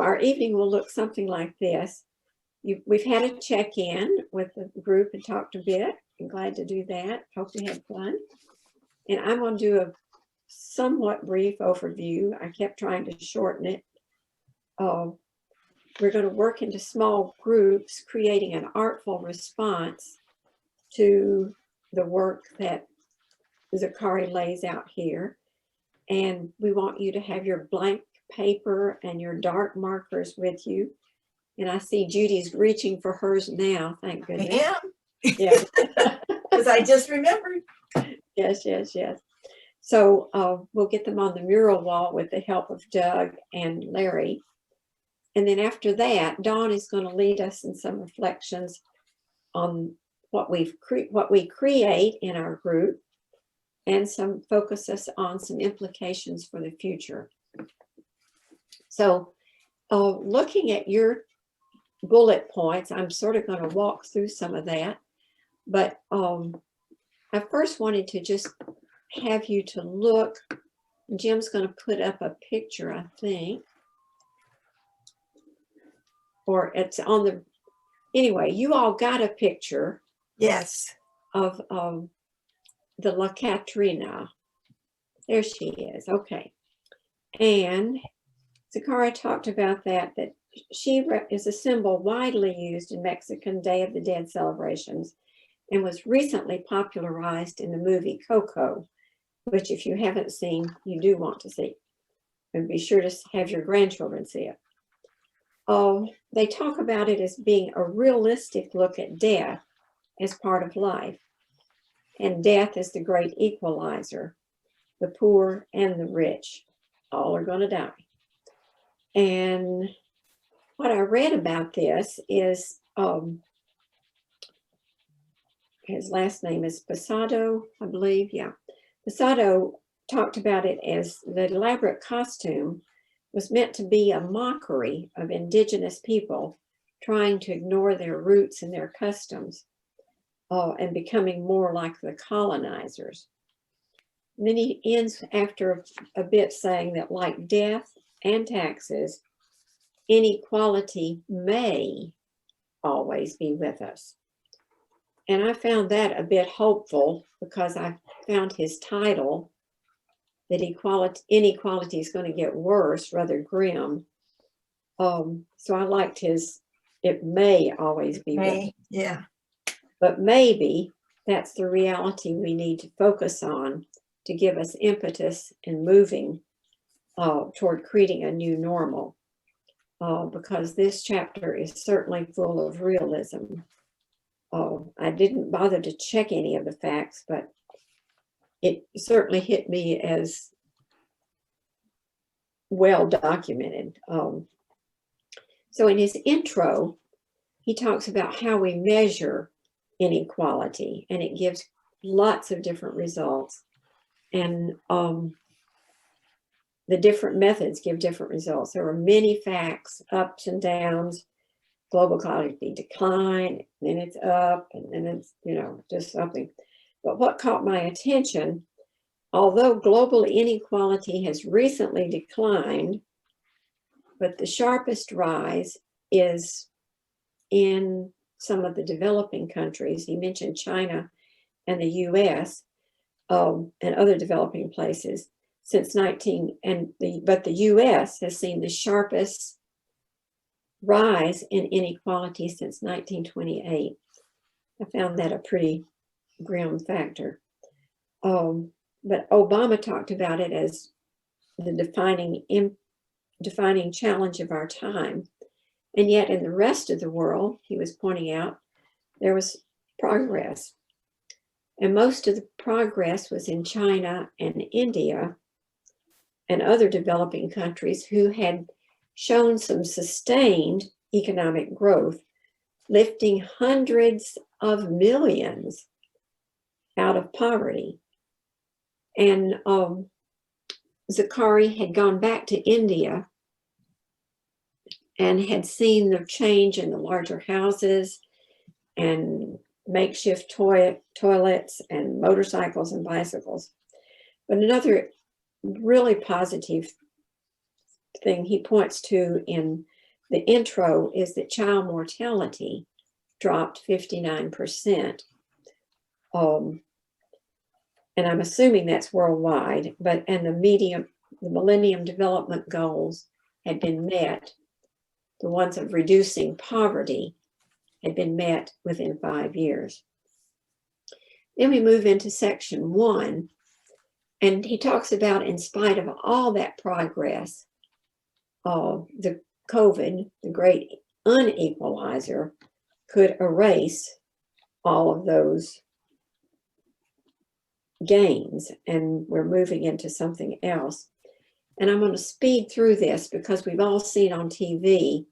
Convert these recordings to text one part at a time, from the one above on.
our evening will look something like this. We've had a check-in with the group and talked a bit. I'm glad to do that. Hope you had fun. And I'm going to do a somewhat brief overview. I kept trying to shorten it. We're going to work into small groups, creating an artful response to the work that Zakari lays out here. And we want you to have your blank paper and your dark markers with you. And I see Judy's reaching for hers now, thank goodness. I am. Yeah. Because I just remembered. Yes. So we'll get them on the mural wall with the help of Doug and Larry. And then after that, Dawn is going to lead us in some reflections on what we create in our group, and some focuses on some implications for the future. So looking at your bullet points, I'm sort of going to walk through some of that, but I first wanted to just have you to look. Jim's going to put up a picture, I think, or it's on the, anyway, you all got a picture. Yes. Of the La Catrina. There she is. Okay. And Zakari talked about that she is a symbol widely used in Mexican Day of the Dead celebrations and was recently popularized in the movie Coco, which if you haven't seen, you do want to see. And be sure to have your grandchildren see it. They talk about it as being a realistic look at death as part of life. And death is the great equalizer. The poor and the rich, all are going to die. And what I read about this is, his last name is Posado, I believe, yeah. Posado talked about it as the elaborate costume was meant to be a mockery of indigenous people trying to ignore their roots and their customs. And becoming more like the colonizers. And then he ends after a bit saying that like death and taxes, inequality may always be with us. And I found that a bit hopeful because I found his title, that inequality is going to get worse, rather grim. So I liked his, it may always be with us. Yeah. But maybe that's the reality we need to focus on to give us impetus in moving toward creating a new normal. Because this chapter is certainly full of realism. I didn't bother to check any of the facts, but it certainly hit me as well documented. So in his intro, he talks about how we measure inequality, and it gives lots of different results, and the different methods give different results. There are many facts, ups and downs, global equality decline, then it's up, and then it's, just something. But what caught my attention, although global inequality has recently declined, but the sharpest rise is in some of the developing countries. He mentioned China and the US and other developing places since but the US has seen the sharpest rise in inequality since 1928. I found that a pretty grim factor. But Obama talked about it as the defining challenge of our time. And yet in the rest of the world, he was pointing out, there was progress. And most of the progress was in China and India and other developing countries who had shown some sustained economic growth, lifting hundreds of millions out of poverty. And Zakari had gone back to India and had seen the change in the larger houses and makeshift toilets and motorcycles and bicycles. But another really positive thing he points to in the intro is that child mortality dropped 59%. And I'm assuming that's worldwide, and the Millennium Development Goals had been met. The ones of reducing poverty had been met within 5 years. Then we move into section 1, and he talks about, in spite of all that progress, the COVID, the great unequalizer, could erase all of those gains, and we're moving into something else. And I'm going to speed through this because we've all seen on TV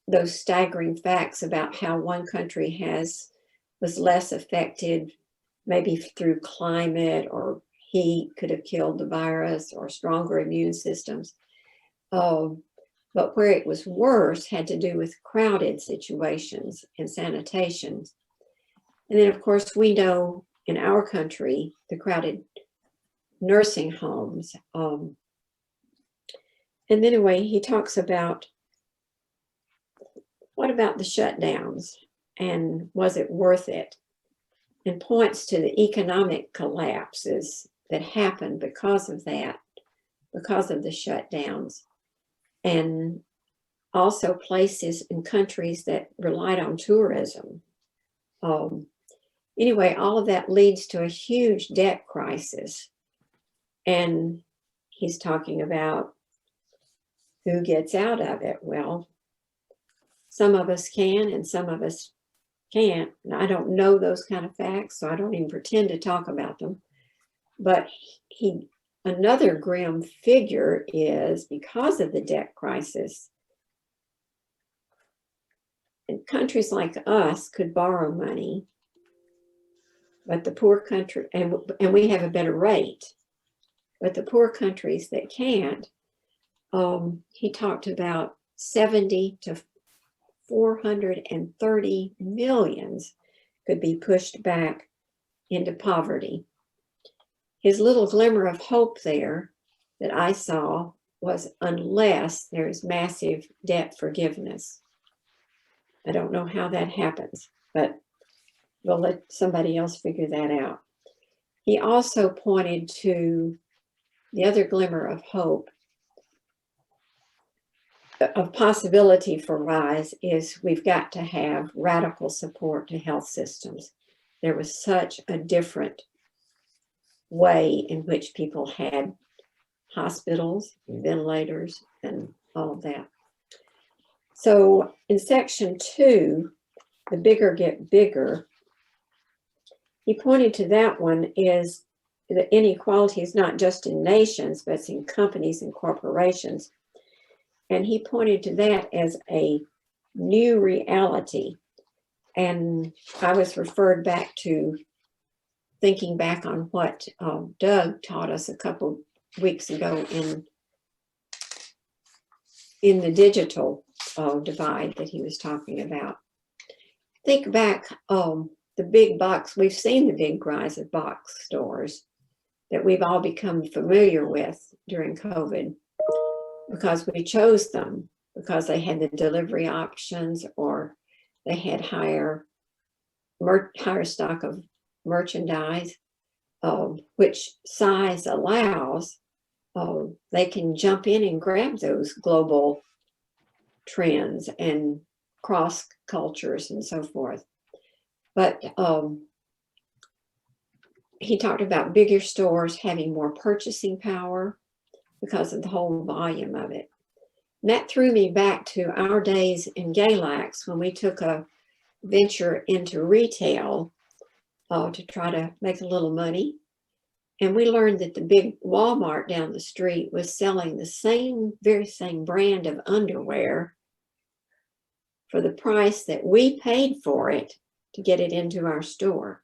those staggering facts about how one country was less affected, maybe through climate or heat could have killed the virus, or stronger immune systems. But where it was worse had to do with crowded situations and sanitation. And then, of course, we know in our country, the crowded nursing homes. And anyway, he talks about, what about the shutdowns, and was it worth it? And points to the economic collapses that happened because of that, because of the shutdowns, and also places in countries that relied on tourism. Anyway, all of that leads to a huge debt crisis. And he's talking about who gets out of it. Well, some of us can and some of us can't. And I don't know those kind of facts, so I don't even pretend to talk about them. But another grim figure is, because of the debt crisis, and countries like us could borrow money, but the poor country, and we have a better rate, but the poor countries that can't, he talked about 70 to 430 millions could be pushed back into poverty. His little glimmer of hope there that I saw was, unless there's massive debt forgiveness. I don't know how that happens, but we'll let somebody else figure that out. He also pointed to the other glimmer of hope, of possibility for rise, is we've got to have radical support to health systems. There was such a different way in which people had hospitals, ventilators, and all of that. So in section 2, the bigger get bigger, he pointed to that one, is the inequality is not just in nations, but it's in companies and corporations. And he pointed to that as a new reality. And I was referred back to thinking back on what Doug taught us a couple weeks ago in the digital divide that he was talking about. Think back, the big box, we've seen the big rise of box stores that we've all become familiar with during COVID, because we chose them, because they had the delivery options, or they had higher stock of merchandise, which size allows, they can jump in and grab those global trends and cross cultures and so forth. But he talked about bigger stores having more purchasing power because of the whole volume of it. And that threw me back to our days in Galax, when we took a venture into retail to try to make a little money. And we learned that the big Walmart down the street was selling the very same brand of underwear for the price that we paid for it to get it into our store.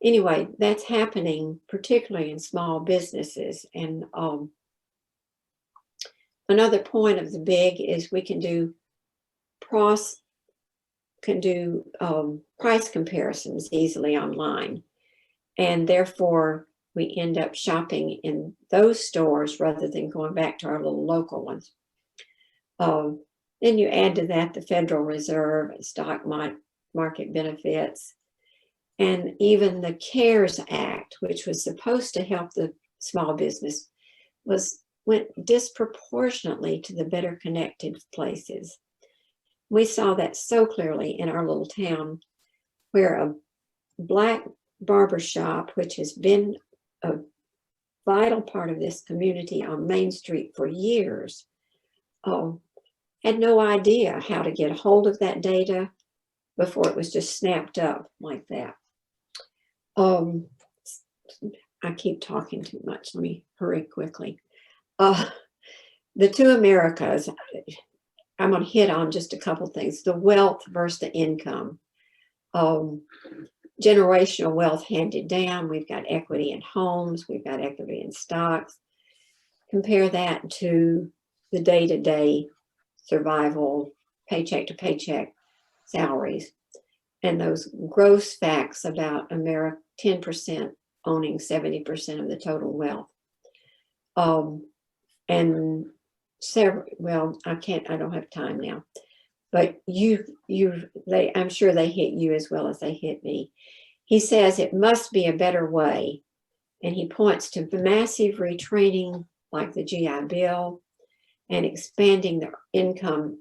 Anyway, that's happening particularly in small businesses. And another point of the big is we can do price comparisons easily online. And therefore, we end up shopping in those stores rather than going back to our little local ones. Then you add to that the Federal Reserve and stock market benefits, and even the CARES Act, which was supposed to help the small business, went disproportionately to the better connected places. We saw that so clearly in our little town, where a Black barbershop, which has been a vital part of this community on Main Street for years, had no idea how to get a hold of that data before it was just snapped up like that. I keep talking too much. Let me hurry quickly. The two Americas, I'm going to hit on just a couple things. The wealth versus the income. Generational wealth handed down. We've got equity in homes. We've got equity in stocks. Compare that to the day-to-day survival, paycheck to paycheck salaries. And those gross facts about America, 10% owning 70% of the total wealth. And several, well, I don't have time now, but I'm sure they hit you as well as they hit me. He says it must be a better way. And he points to massive retraining like the GI Bill and expanding the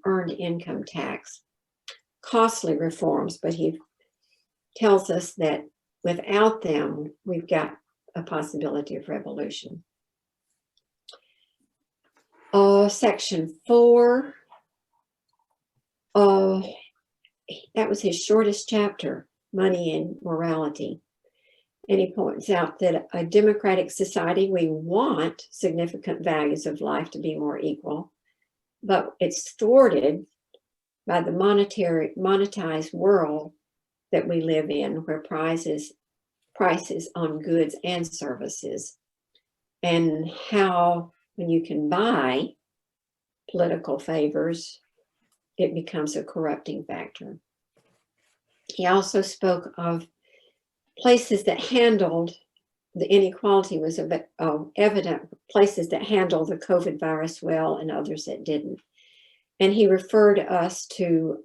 earned income tax. Costly reforms, but he tells us that without them, we've got a possibility of revolution. Section 4, that was his shortest chapter, Money and Morality. And he points out that a democratic society, we want significant values of life to be more equal, but it's thwarted by the monetized world that we live in, where prices on goods and services, and how when you can buy political favors, it becomes a corrupting factor. He also spoke of places that handled the inequality was evident, places that handled the COVID virus well and others that didn't. And he referred us to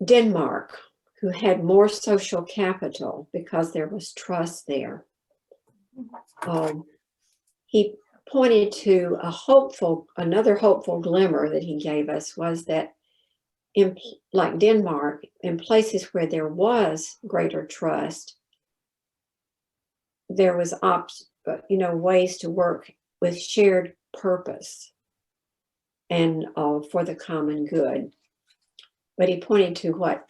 Denmark, who had more social capital because there was trust there. He pointed to another hopeful glimmer that he gave us was that like Denmark, in places where there was greater trust, there was ways to work with shared purpose and for the common good. But he pointed to what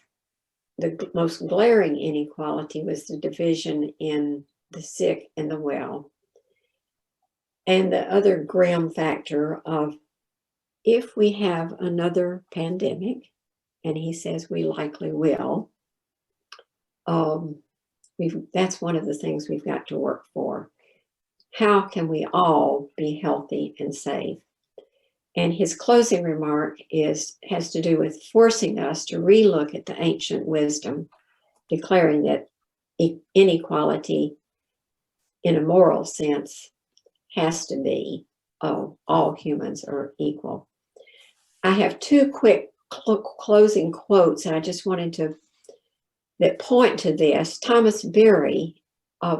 the most glaring inequality was, the division in the sick and the well. And the other grim factor of if we have another pandemic, and he says we likely will, that's one of the things we've got to work for. How can we all be healthy and safe? And his closing remark has to do with forcing us to relook at the ancient wisdom, declaring that inequality in a moral sense has to be all humans are equal. I have two quick closing quotes, and I just wanted that point to this. Thomas Berry,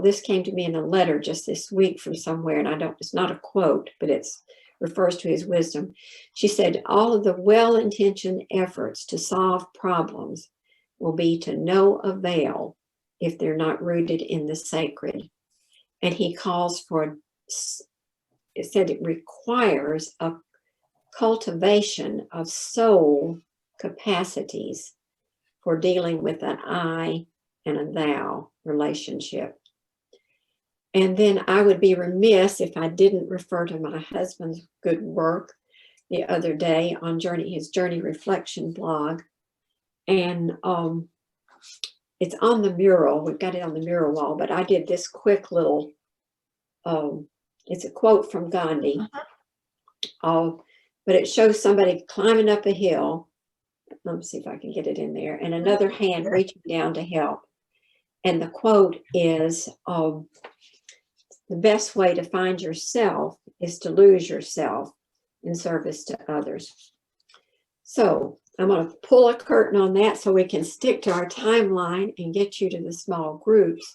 this came to me in a letter just this week from somewhere, and it's not a quote, but it refers to his wisdom. She said, all of the well-intentioned efforts to solve problems will be to no avail if they're not rooted in the sacred. And he calls for, it said it requires a cultivation of soul capacities for dealing with an I and a thou relationship. And then I would be remiss if I didn't refer to my husband's good work the other day on his Journey Reflection blog. And it's on the mural. We've got it on the mural wall, but I did this quick little, it's a quote from Gandhi. But it shows somebody climbing up a hill. Let me see if I can get it in there. And another hand reaching down to help. And the quote is, the best way to find yourself is to lose yourself in service to others. So I'm going to pull a curtain on that so we can stick to our timeline and get you to the small groups.